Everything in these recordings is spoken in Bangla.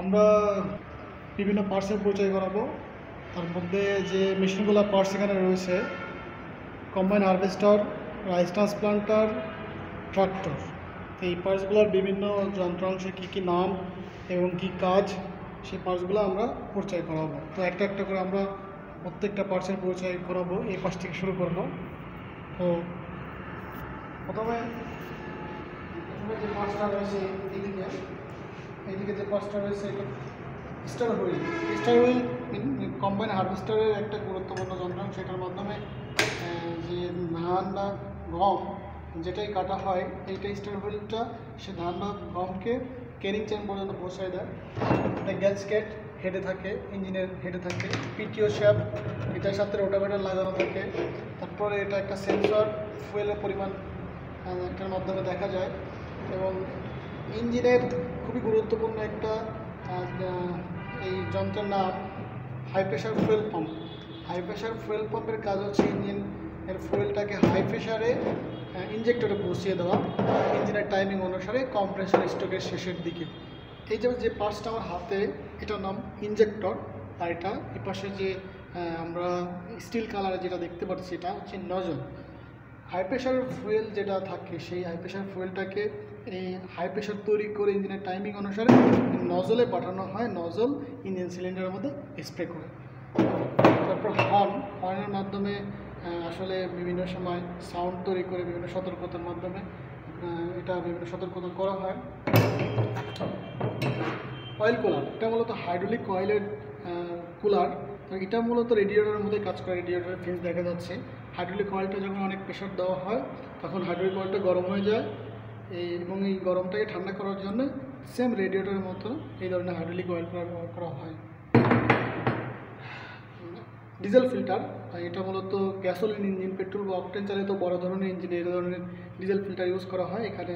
আমরা বিভিন্ন পার্টসের পরিচয় করাবো। তার মধ্যে যে মেশিনগুলো পার্টস এখানে রয়েছে: combine harvester, rice transplanter, tractor. এই পার্টসগুলোর বিভিন্ন যন্ত্রাংশে কী কী নাম এবং কী কাজ, সেই পার্টসগুলো আমরা পরিচয় করাবো। তো একটা একটা করে আমরা প্রত্যেকটা পার্টসের পরিচয় করাবো। এই পাশ থেকে শুরু করবো। তো প্রথমে যে পার্টসটা রয়েছে এইদিকে যে পার্টসটা রয়েছে এটা star wheel. Star wheel combine হারভেস্টারের একটা গুরুত্বপূর্ণ যন্ত্রাংশ। এটার মাধ্যমে যে ধান বা গম যেটাই কাটা হয়, এইটা স্টার হুইলটা সে ধান বা গমকে ক্যারিং চেন পর্যন্ত পৌঁছায় দেয়। এটা গ্যাসকেট হেডে থাকে, ইঞ্জিনের হেডে থাকে, পিটিও শ্যাফট, এটার সাথে রোটাভেটার লাগানো থাকে। তারপরে এটা একটা সেন্সর, ফুয়েলের পরিমাণ এটার মাধ্যমে দেখা যায়। এবং ইঞ্জিনের খুবই গুরুত্বপূর্ণ একটা এই যন্ত্রের নাম high pressure fuel pump. High pressure fuel পাম্পের কাজ হচ্ছে ইঞ্জিনের ফুয়েলটাকে হাই প্রেশারে ইনজেক্টরে পৌঁছিয়ে দেওয়া, ইঞ্জিনের টাইমিং অনুসারে কম্প্রেসর স্ট্রোকের শেষের দিকে। এই যে পার্টসটা আমার হাতে, এটার নাম ইনজেক্টর। আর এটা এই পাশে যে আমরা স্টিল কালারে যেটা দেখতে পাচ্ছি, এটা হচ্ছে নজল। হাই প্রেশার ফুয়েল যেটা থাকে, সেই হাই প্রেশার ফুয়েলটাকে এই হাই প্রেশার তৈরি করে ইঞ্জিনের টাইমিং অনুসারে নজলে পাঠানো হয়। নজল ইঞ্জিন সিলিন্ডারের মধ্যে স্প্রে করে। তারপর হর্নের মাধ্যমে আসলে বিভিন্ন সময় সাউন্ড তৈরি করে বিভিন্ন সতর্কতার মাধ্যমে এটা বিভিন্ন সতর্কতা করা হয়। অয়েল কুলার, এটা মূলত হাইড্রোলিক অয়েলের কুলার। তো এটা মূলত রেডিয়েটরের মধ্যে কাজ করে। রেডিয়েটরের ফিন্স দেখা যাচ্ছে। হাইড্রোলিক অয়েলটা যখন অনেক প্রেশার দেওয়া হয়, তখন হাইড্রোলিক অয়েলটা গরম হয়ে যায়। এবং এই গরমটাকে ঠান্ডা করার জন্য সেম রেডিয়েটরের মতো এই ধরনের হাইড্রোলিক অয়েল ব্যবহার করা হয়। ডিজেল ফিল্টার, এটা মূলত গ্যাসোলিন ইঞ্জিন, পেট্রোল বা অকটেন চালিত বড় ধরনের ইঞ্জিনে এই ধরনের ডিজেল ফিল্টার ইউজ করা হয়। এখানে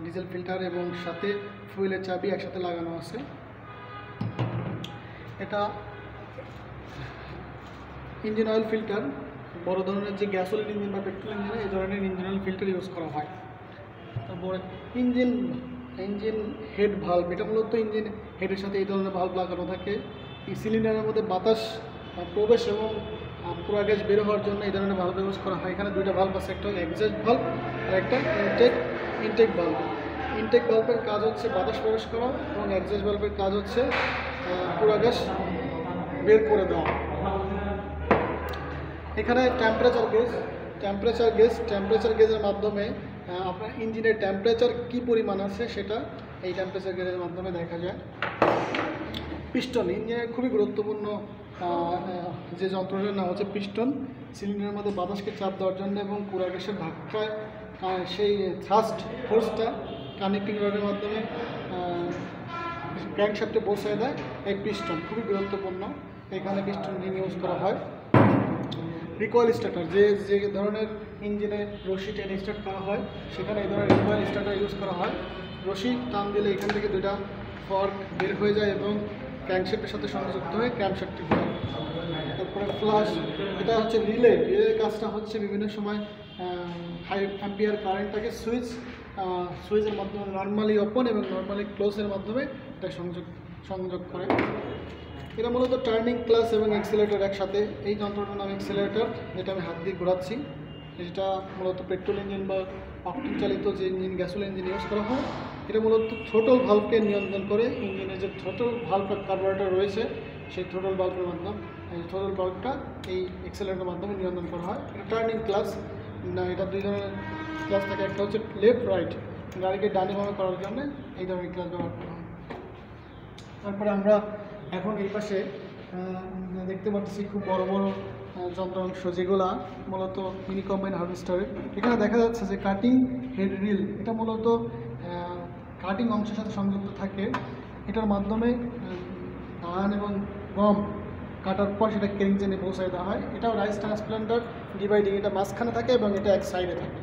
ডিজেল ফিল্টার এবং সাথে ফুয়েলের চাবি একসাথে লাগানো আছে। এটা ইঞ্জিন অয়েল ফিল্টার, বড় ধরনের যে গ্যাসোলিন ইঞ্জিন বা পেট্রোল ইঞ্জিনে এই ধরনের ইঞ্জিন অয়েল ফিল্টার ইউজ করা হয়। তারপরে ইঞ্জিন হেড ভাল্ব, এটা মূলত ইঞ্জিন হেডের সাথে এই ধরনের ভাল্ব লাগানো থাকে। এই সিলিন্ডারের মধ্যে বাতাস প্রবেশ এবং পুরা গ্যাস বের হওয়ার জন্য এই ধরনের ভাল্ব ইউজ করা হয়। এখানে দুইটা ভাল্ব আছে, একটা এক্সস্ট ভাল্ব আর একটা ইনটেক ভাল্ব। ইনটেক ভাল্বের কাজ হচ্ছে বাতাস প্রবেশ করা এবং এক্সস্ট ভাল্বের কাজ হচ্ছে পুরা গ্যাস বের করে দেওয়া। এখানে টেম্পারেচার গেজের মাধ্যমে আপনার ইঞ্জিনের টেম্পারেচার কী পরিমাণ আছে সেটা এই টেম্পারেচার গেজের মাধ্যমে দেখা যায়। পিস্টন, ইঞ্জিনের খুবই গুরুত্বপূর্ণ যে যন্ত্রটার নাম হচ্ছে পিস্টন। সিলিন্ডারের মধ্যে বাতাসকে চাপ দেওয়ার জন্য এবং পুরা গ্যাসের ধাক্কায় সেই থ্রাস্ট ফোর্সটা কানেক্টিং রডের মাধ্যমে ক্র্যাঙ্কশ্যাফটে পৌঁছে দেয়। এই পিস্টন খুবই গুরুত্বপূর্ণ। এখানে পিস্টন রিং ইউজ করা হয়। রিকয়েল স্টার্টার, যে ধরনের ইঞ্জিনে রশি টেনে স্টার্ট করা হয়, সেখানে এই ধরনের রিকয়েল স্টার্টার ইউজ করা হয়। রশি টান দিলে এখান থেকে দুইটা ফর্ক বের হয়ে যায় এবং ক্র্যাঙ্কশ্যাফটের সাথে সংযুক্ত হয়ে ক্র্যাঙ্কশ্যাফটটি ঘোরে। তারপরে ফ্লাশ, এটা হচ্ছে রিলের কাজটা হচ্ছে বিভিন্ন সময় হাই অ্যাম্পিয়ার কারেন্টটাকে সুইচের মাধ্যমে নর্মালি ওপেন এবং নর্মালি ক্লোজের মাধ্যমে এটা সংযোগ করে। এটা মূলত টার্নিং ক্লাচ এবং অ্যাক্সিলারেটর একসাথে। এই যন্ত্রটার নাম অ্যাক্সিলারেটর, যেটা আমি হাত দিয়ে ঘোরাচ্ছি। এটা মূলত পেট্রোল ইঞ্জিন বা অকটেন চালিত যে ইঞ্জিন, গ্যাসোলিন ইঞ্জিন ইউজ করা হয়। এটা মূলত থ্রোটল ভাল্বকে নিয়ন্ত্রণ করে। ইঞ্জিনের যে থ্রোটল ভাল্ব বা কার্বোরেটর রয়েছে, সেই থ্রোটল ভাল্বের মাধ্যমে থ্রোটল ভাল্বটা এই অ্যাক্সিলারেটরের মাধ্যমে নিয়ন্ত্রণ করা হয়। এটা টার্নিং ক্লাচ, এটা দুই ধরনের ক্লাচ থাকে। একটা হচ্ছে লেফট রাইট, গাড়িকে ডানে বামে করার জন্য এই ধরনের ক্লাচ ব্যবহার করা হয়। তারপরে আমরা এখন এই পাশে দেখতে পাচ্ছি খুব বড় বড় যন্ত্রাংশ, যেগুলা মূলত মিনি কম্বাইন হারভেস্টারের। এখানে দেখা যাচ্ছে যে কাটিং হেড রিল, এটা মূলত কাটিং অংশের সাথে সংযুক্ত থাকে। এটার মাধ্যমে ধান এবং গম কাটার পর সেটা ক্যারিং চেনে পৌঁছায় দেওয়া হয়। এটাও রাইস ট্রান্সপ্লান্টার ডিভাইডিং, এটা মাঝখানে থাকে এবং এটা এক সাইডে থাকে।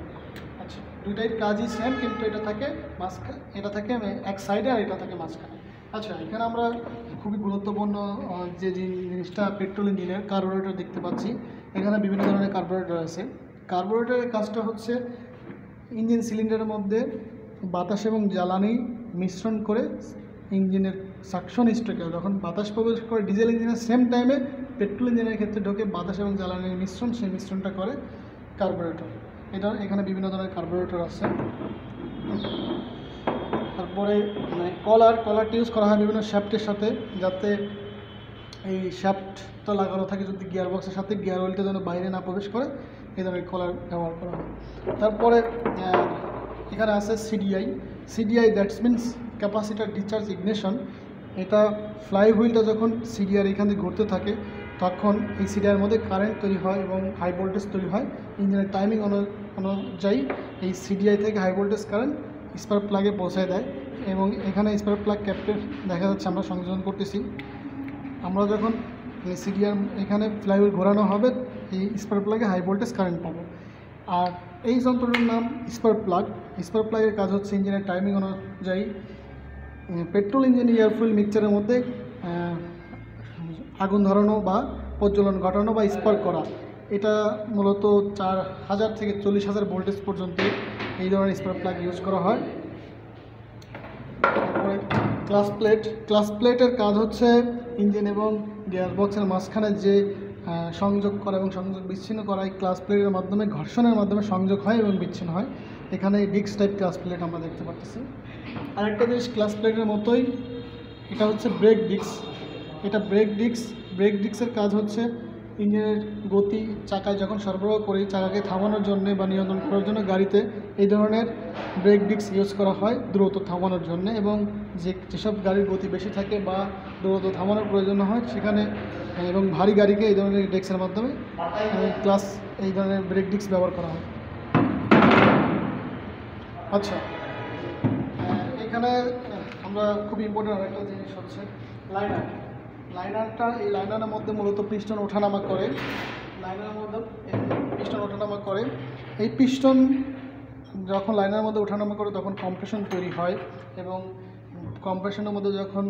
আচ্ছা, দুইটাই কাজই সেম, কিন্তু এটা থাকে এক সাইডে আর এটা থাকে মাঝখানে। আচ্ছা, এখানে আমরা খুবই গুরুত্বপূর্ণ যে জিনিসটা পেট্রোল ইঞ্জিনের কার্বোরেটর দেখতে পাচ্ছি। এখানে বিভিন্ন ধরনের কার্বোরেটর আছে। কার্বোরেটরের কাজটা হচ্ছে ইঞ্জিন সিলিন্ডারের মধ্যে বাতাস এবং জ্বালানি মিশ্রণ করে ইঞ্জিনের সাকশন স্ট্রোকে যখন বাতাস প্রবেশ করে ডিজেল ইঞ্জিনের সেম টাইমে পেট্রোল ইঞ্জিনের ক্ষেত্রে ঢোকে বাতাস এবং জ্বালানির মিশ্রণ, সেই মিশ্রণটা করে কার্বোরেটর। এটা এখানে বিভিন্ন ধরনের কার্বোরেটর আছে। তারপরে কলারটি ইউজ করা হয় বিভিন্ন শ্যাফটের সাথে, যাতে এই শ্যাফটটা লাগানো থাকে যদি গিয়ার বক্সের সাথে, গিয়ার অয়েলটা যেন বাইরে না প্রবেশ করে, এই ধরনের কলার ব্যবহার করা হয়। তারপরে এখানে আছে CDI that's means capacitor discharge ignition. এটা ফ্লাই হুইলটা যখন সিডিআর এখান থেকে ঘুরতে থাকে তখন এই সিডিআর মধ্যে কারেন্ট তৈরি হয় এবং হাই ভোল্টেজ তৈরি হয়। ইঞ্জিনের টাইমিং অনুযায়ী এই সিডিআই থেকে হাই ভোল্টেজ কারেন্ট স্পার্ক প্লাগে পৌঁছায় দেয় এবং এখানে স্পার্ক প্লাগ ক্যাপের দেখা যাচ্ছে আমরা সংযোজন করতেছি। আমরা যখন সিডিআর এখানে ফ্লাইহুইল ঘোরানো হবে এই স্পার্ক প্লাগে হাই ভোল্টেজ কারেন্ট পাবো। আর এই যন্ত্রটার নাম স্পার্ক প্লাগের কাজ হচ্ছে ইঞ্জিনের টাইমিং অনুযায়ী পেট্রোল ইঞ্জিন এয়ার ফুয়েল মিক্সচারের মধ্যে আগুন ধরানো বা প্রজ্বলন ঘটানো বা স্পার্ক করা। এটা মূলত 4000 থেকে 40000 ভোল্টেজ পর্যন্ত এই ধরনের স্পার্ক প্লাগ ইউজ করা হয়। তারপরে ক্লাস প্লেটের কাজ হচ্ছে ইঞ্জিন এবং গিয়ার বক্সের মাঝখানে যে সংযোগ করা এবং সংযোগ বিচ্ছিন্ন করা, এই ক্লাস প্লেটের মাধ্যমে ঘর্ষণের মাধ্যমে সংযোগ হয় এবং বিচ্ছিন্ন হয়। এখানে ডিস্ক টাইপ ক্লাস প্লেট আমরা দেখতে পাচ্ছি। আরেকটা জিনিস ক্লাস প্লেটের মতোই, এটা হচ্ছে ব্রেক ডিস্কের কাজ হচ্ছে ইঞ্জিনের গতি চাকায় যখন সরবরাহ করি চাকাকে থামানোর জন্য বা নিয়ন্ত্রণ করার জন্য গাড়িতে এই ধরনের ব্রেক ডিস্ক ইউজ করা হয় দ্রুত থামানোর জন্য, এবং যেসব গাড়ির গতি বেশি থাকে বা দ্রুত থামানোর প্রয়োজন হয় সেখানে এবং ভারী গাড়িকে এই ধরনের ডিস্কের মাধ্যমে এই ধরনের ব্রেক ডিস্ক ব্যবহার করা হয়। আচ্ছা, এখানে আমরা খুব ইম্পর্টেন্ট আরেকটা জিনিস হচ্ছে এই লাইনারের মধ্যে মূলত পিস্টন ওঠানামা করে। এই পিস্টন যখন লাইনারের মধ্যে ওঠানামা করে তখন কম্প্রেশন তৈরি হয় এবং কম্প্রেশনের মধ্যে যখন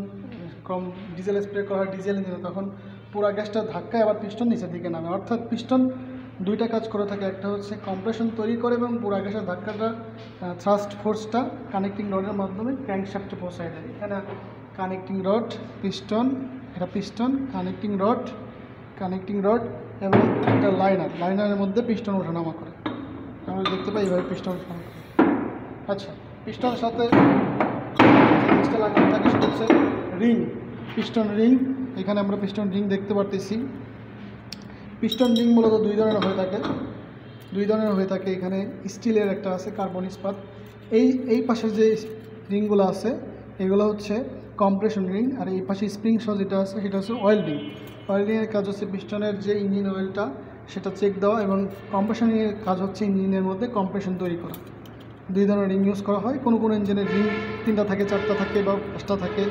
ডিজেল স্প্রে করা হয় ডিজেল ইঞ্জিনে তখন পুরো গ্যাসটা ধাক্কায় আবার পিস্টন নিচের দিকে নামে। অর্থাৎ পিস্টন দুইটা কাজ করে থাকে, একটা হচ্ছে কম্প্রেশন তৈরি করে এবং পুরো গ্যাসের ধাক্কাটা থ্রাস্ট ফোর্সটা কানেক্টিং রডের মাধ্যমে ক্র্যাঙ্কশ্যাফটে পৌঁছায় দেয়। এখানে connecting rod, piston connecting rod এবং একটা লাইনারের মধ্যে পিস্টন ওঠানামা করে। আমরা দেখতে পাই এইভাবে পিস্টন ওঠানামা করে। আচ্ছা, পিস্টনের সাথে জিনিসটা লাগানো থাকে সেটা হচ্ছে পিস্টন রিং। এখানে আমরা পিস্টন রিং দেখতে পারতেছি। পিস্টন রিং মূলত দুই ধরনের হয়ে থাকে। এখানে স্টিলের একটা আছে, কার্বন ইস্পাত। এই পাশে যে রিংগুলো আছে এগুলো হচ্ছে কম্প্রেশন রিং, আর এই পাশে স্প্রিং সহ যেটা আছে সেটা হচ্ছে অয়েল রিংয়ের কাজ হচ্ছে পিস্টনের যে ইঞ্জিন অয়েলটা সেটা চেক দেওয়া, এবং কম্প্রেশন রিংয়ের কাজ হচ্ছে ইঞ্জিনের মধ্যে কম্প্রেশন তৈরি করা। দুই ধরনের রিং ইউজ করা হয়। কোনো ইঞ্জিনের রিং 3টা থাকে, 4টা থাকে বা 5টা থাকে,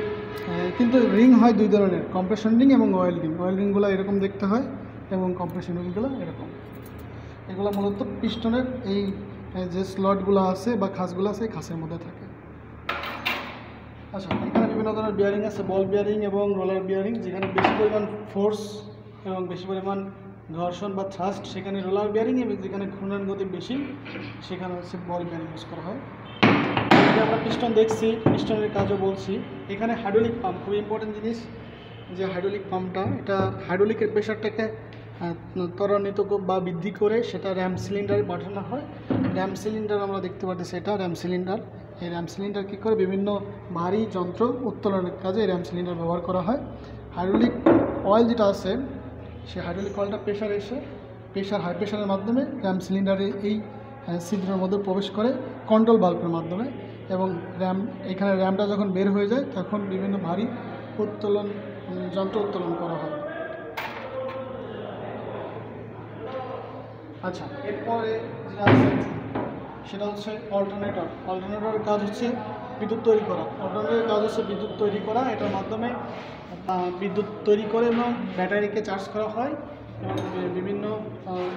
কিন্তু রিং হয় দুই ধরনের, কম্প্রেশন রিং এবং অয়েল রিংগুলো এরকম দেখতে হয় এবং কম্প্রেশন রিংগুলো এরকম। এগুলো মূলত পিস্টনের এই যে স্লটগুলো আছে বা খাসগুলো আছে এই খাসের মধ্যে থাকে। আচ্ছা, এখানে বিভিন্ন ধরনের বিয়ারিং আছে, বল বিয়ারিং এবং রোলার বিয়ারিং। যেখানে বেশি পরিমাণ ফোর্স এবং বেশি পরিমাণ ঘর্ষণ বা থ্রাস্ট সেখানে রোলার বিয়ারিং, এবং যেখানে ঘূর্ণন গতি বেশি সেখানে হচ্ছে বল বিয়ারিং ইউজ করা হয়। আমরা পিস্টন দেখছি, পিস্টনের কাজও বলছি। এখানে হাইড্রোলিক পাম্প খুব ইম্পর্টেন্ট জিনিস। যে হাইড্রোলিক পাম্পটা, এটা হাইড্রোলিকের প্রেশারটাকে ত্বরান্বিত বা বৃদ্ধি করে সেটা র্যাম সিলিন্ডারে পাঠানো হয়। র্যাম সিলিন্ডার আমরা দেখতে পাচ্ছি, সেটা র্যাম সিলিন্ডার। এই র্যাম সিলিন্ডার কী করে বিভিন্ন ভারী যন্ত্র উত্তোলনের কাজে র্যাম সিলিন্ডার ব্যবহার করা হয়। হাইড্রোলিক অয়েল যেটা আছে সেই হাইড্রোলিক অয়েলটা হাই প্রেশারের মাধ্যমে র্যাম সিলিন্ডারে এই ছিদ্রের মধ্যে প্রবেশ করে কন্ট্রোল বাল্বের মাধ্যমে, এবং এখানে র্যামটা যখন বের হয়ে যায় তখন বিভিন্ন ভারী যন্ত্র উত্তোলন করা হয়। আচ্ছা, এরপরে যেটা আছে সেটা হচ্ছে অল্টারনেটরের কাজ হচ্ছে বিদ্যুৎ তৈরি করা। এটার মাধ্যমে বিদ্যুৎ তৈরি করে এবং ব্যাটারিকে চার্জ করা হয় এবং বিভিন্ন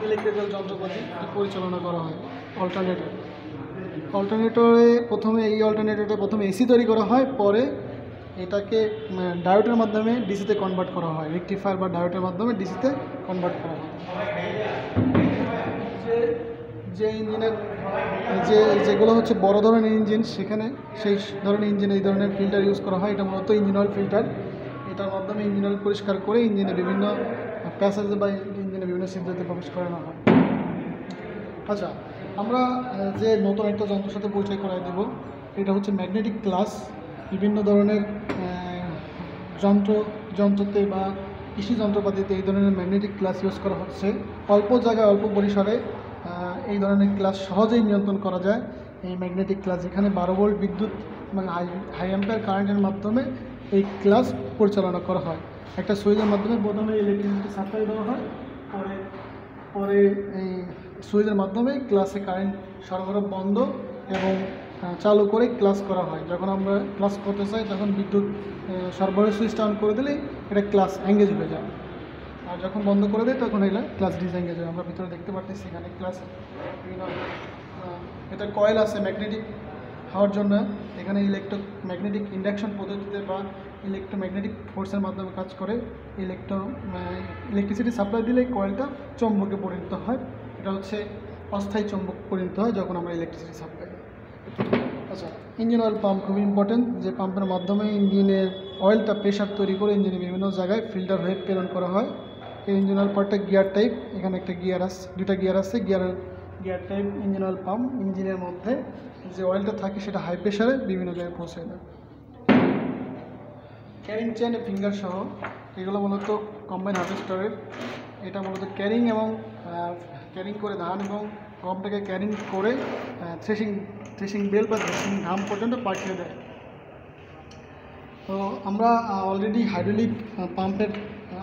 ইলেকট্রিক্যাল যন্ত্রপাতি পরিচালনা করা হয়। অল্টারনেটরে প্রথমে এসি তৈরি করা হয়, পরে এটাকে ডায়োডের মাধ্যমে ডিসিতে কনভার্ট করা হয়। রেকটিফায়ার বা ডায়োডের মাধ্যমে ডিসিতে কনভার্ট করা হয়। যে ইঞ্জিনের যেগুলো হচ্ছে বড় ধরনের ইঞ্জিন, সেখানে সেই ধরনের ইঞ্জিনে এই ধরনের ফিল্টার ইউজ করা হয়। এটা মূলত ইঞ্জিন অয়েল ফিল্টার। এটার মাধ্যমে ইঞ্জিন অয়েল পরিষ্কার করে ইঞ্জিনে বিভিন্ন প্যাসেজে বা ইঞ্জিনে বিভিন্ন ছিদ্রতে প্রবেশ করানো হয়। আচ্ছা, আমরা যে নতুন একটা যন্ত্রের সাথে পরিচয় করাই দেব, এটা হচ্ছে ম্যাগনেটিক ক্লাস। বিভিন্ন ধরনের যন্ত্রতে বা কৃষি যন্ত্রপাতিতে এই ধরনের ম্যাগনেটিক ক্লাস ইউজ করা হচ্ছে। অল্প জায়গায় অল্প পরিসরে এই ধরনের ক্লাস সহজেই নিয়ন্ত্রণ করা যায়। এই ম্যাগনেটিক ক্লাস, এখানে 12 ভোল্ট বিদ্যুৎ এবং হাই অ্যাম্পিয়ার কারেন্টের মাধ্যমে এই ক্লাস পরিচালনা করা হয়। একটা সুইচের মাধ্যমে প্রথমে ইলেকট্রিসিটি সাপ্লাই দেওয়া হয়, পরে এই সুইচের মাধ্যমে ক্লাসে কারেন্ট সরবরাহ বন্ধ এবং চালু করে ক্লাস করা হয়। যখন আমরা ক্লাস করতে চাই তখন বিদ্যুৎ সরবরাহ সুইচটা অন করে দিলেই এটা ক্লাস এঙ্গেজ হয়ে যায়, আর যখন বন্ধ করে দেয় তখন এটা ক্লাস ডিসএঙ্গেজ হয়। আমরা ভিতরে দেখতে পাচ্ছি এখানে ক্লাস, এটা কয়েল আছে ম্যাগনেটিক হওয়ার জন্য। এখানে ম্যাগনেটিক ইন্ডাকশন পদ্ধতিতে বা ইলেকট্রোম্যাগনেটিক ফোর্সের মাধ্যমে কাজ করে। ইলেকট্রিসিটি সাপ্লাই দিলে কয়েলটা চৌম্বকে পরিণত হয়। এটা হচ্ছে অস্থায়ী চৌম্বক পরিণত হয় যখন আমরা ইলেকট্রিসিটি সাপ্লাই দিই। আচ্ছা, ইঞ্জিন অয়েল পাম্প খুবই ইম্পর্টেন্ট। যে পাম্পের মাধ্যমে ইঞ্জিনের অয়েলটা প্রেশার তৈরি করে ইঞ্জিনের বিভিন্ন জায়গায় ফিল্টার হয়ে প্রেরণ করা হয়। এই ইঞ্জিন অয়েল পাম্পটা গিয়ার টাইপ, এখানে একটা গিয়ার আছে, দুটা গিয়ার আছে। Gear type engine oil pump, ইঞ্জিনের মধ্যে যে অয়েলটা থাকে সেটা হাই প্রেশারে বিভিন্ন জায়গায় পৌঁছে দেয়। ক্যারিং চেন ফিঙ্গার সহ এগুলো মূলত কম্বাইন হারভেস্টারের। এটা মূলত ক্যারিং করে ধান এবং গমটাকে ক্যারিং করে থ্রেশিং বেল বা থ্রেশিং ধাম পর্যন্ত পাঠিয়ে দেয়। তো আমরা অলরেডি হাইড্রোলিক পাম্পের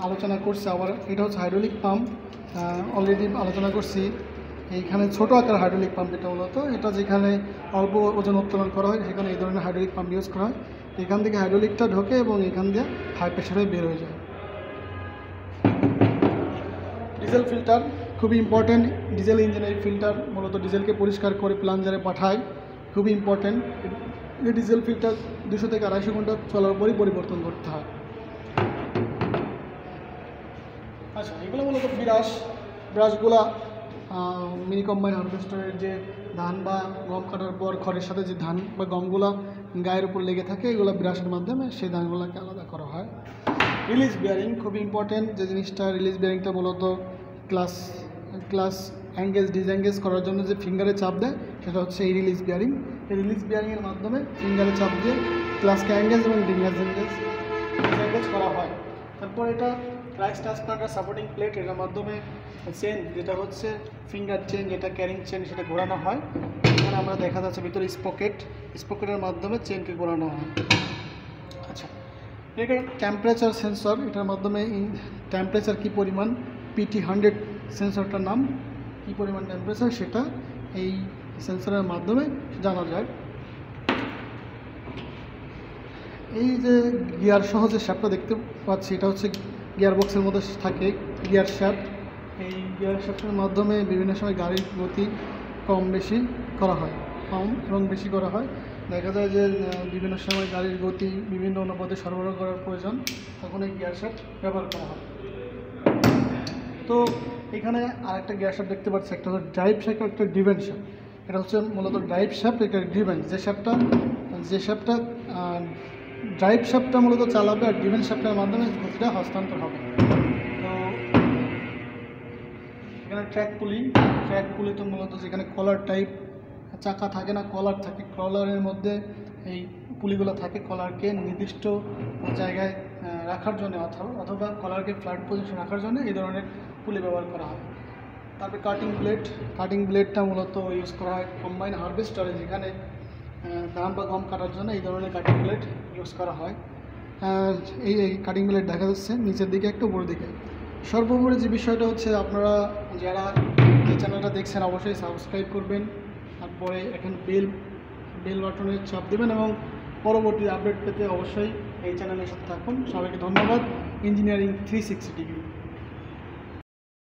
আলোচনা করছি। আবার এটা হচ্ছে হাইড্রোলিক পাম্প, অলরেডি আলোচনা করছি। এইখানে ছোট আকার হাইড্রোলিক পাম্প, এটা মূলত এটা যেখানে অল্প ওজন উত্তোলন করা হয় সেখানে এই ধরনের হাইড্রোলিক পাম্প ইউজ করা হয়। এখান থেকে হাইড্রোলিকটা ঢোকে এবং এখান দিয়ে হাই প্রেশারে বের হয়ে যায়। ডিজেল ফিল্টার খুবই ইম্পর্টেন্ট। ডিজেল ইঞ্জিনের ফিল্টার মূলত ডিজেলকে পরিষ্কার করে প্লাঞ্জারে পাঠায়, খুবই ইম্পর্টেন্ট। এই ডিজেল ফিল্টার 200 থেকে 250 ঘন্টা চলার পরই পরিবর্তন করতে হয়। আচ্ছা, এগুলো মূলত ব্রাশগুলা মিনি কম্বাইন হারভেস্টারের যে ধান বা গম কাটার পর খড়ের সাথে যে ধান বা গমগুলা গায়ের উপর লেগে থাকে, এগুলো ব্রাশের মাধ্যমে সেই ধানগুলোকে আলাদা করা হয়। রিলিজ বিয়ারিং খুবই ইম্পর্টেন্ট। যে জিনিসটা রিলিজ বিয়ারিংটা মূলত ক্লাস এঙ্গেজ ডিসএঙ্গেজ করার জন্য যে ফিঙ্গারে চাপ দেয় সেটা হচ্ছে এই রিলিজ বিয়ারিং। এই রিলিজ বিয়ারিংয়ের মাধ্যমে ফিঙ্গারে চাপ দিয়ে ক্লাসকে এঙ্গেজ এবং ডিসএঙ্গেজ করা হয়। তারপর এটা রাইস ট্রান্সপ্লান্টার সাপোর্টিং প্লেট, এটার মাধ্যমে চেন যেটা হচ্ছে ফিঙ্গার চেন, যেটা ক্যারিং চেন, সেটা ঘোরানো হয়। এখানে আমরা দেখা যাচ্ছে ভিতরে স্পকেটের মাধ্যমে চেনকে ঘোরানো হয়। আচ্ছা, এটা টেম্পারেচার সেন্সর, এটার মাধ্যমে টেম্পারেচার কী পরিমাণ, PT100 সেন্সরটার নাম, কী পরিমাণ টেম্পারেচার সেটা এই সেন্সরের মাধ্যমে জানা যায়। এই যে গিয়ার সহ যে শ্যাফটটা দেখতে পাচ্ছি, এটা হচ্ছে গিয়ার বক্সের মধ্যে থাকে গিয়ার শ্যাফট। এই গিয়ার শ্যাফটের মাধ্যমে বিভিন্ন সময় গাড়ির গতি কম এবং বেশি করা হয়। দেখা যায় যে বিভিন্ন সময় গাড়ির গতি বিভিন্ন অনুপাতে সরবরাহ করার প্রয়োজন, তখন এই গিয়ার শ্যাফট ব্যবহার করা হয়। তো এখানে আরেকটা গিয়ার শ্যাফট দেখতে পাচ্ছি, একটা হচ্ছে ড্রাইভ শ্যাফট, একটা ড্রিভেন শ্যাফট। এটা হচ্ছে মূলত ড্রাইভ শ্যাফট, এটা ড্রিভেন। যে শ্যাফটটা ড্রাইভ শ্যাফটটা মূলত চালাবে আর ড্রিভেন শ্যাফটের মাধ্যমে গতিটা হস্তান্তর হবে। তো এখানে ট্র্যাক পুলি তো মূলত যেখানে কলার টাইপ চাকা থাকে না, কলার থাকে, কলারের মধ্যে এই পুলিগুলো থাকে কলারকে নির্দিষ্ট জায়গায় রাখার জন্য অথবা কলারকে ফ্ল্যাট পজিশন রাখার জন্য এই ধরনের পুলি ব্যবহার করা হয়। তারপরে কাটিং ব্লেডটা মূলত ইউজ করা হয় কম্বাইন হারভেস্টারে, যেখানে ধান বা গম কাটার জন্য এই ধরনের কাটিং ব্লেড ইউজ করা হয়। এই কাটিং ব্লেড দেখা যাচ্ছে নিচের দিকে একটু উপরের দিকে। সর্বোপরি যে বিষয়টা হচ্ছে, আপনারা যারা এই চ্যানেলটা দেখছেন অবশ্যই সাবস্ক্রাইব করবেন, তারপরে এখানে বেল বাটনের চাপ দেবেন এবং পরবর্তী আপডেট পেতে অবশ্যই এই চ্যানেলের সাথে থাকুন। সবাইকে ধন্যবাদ। Engineering 360 degree.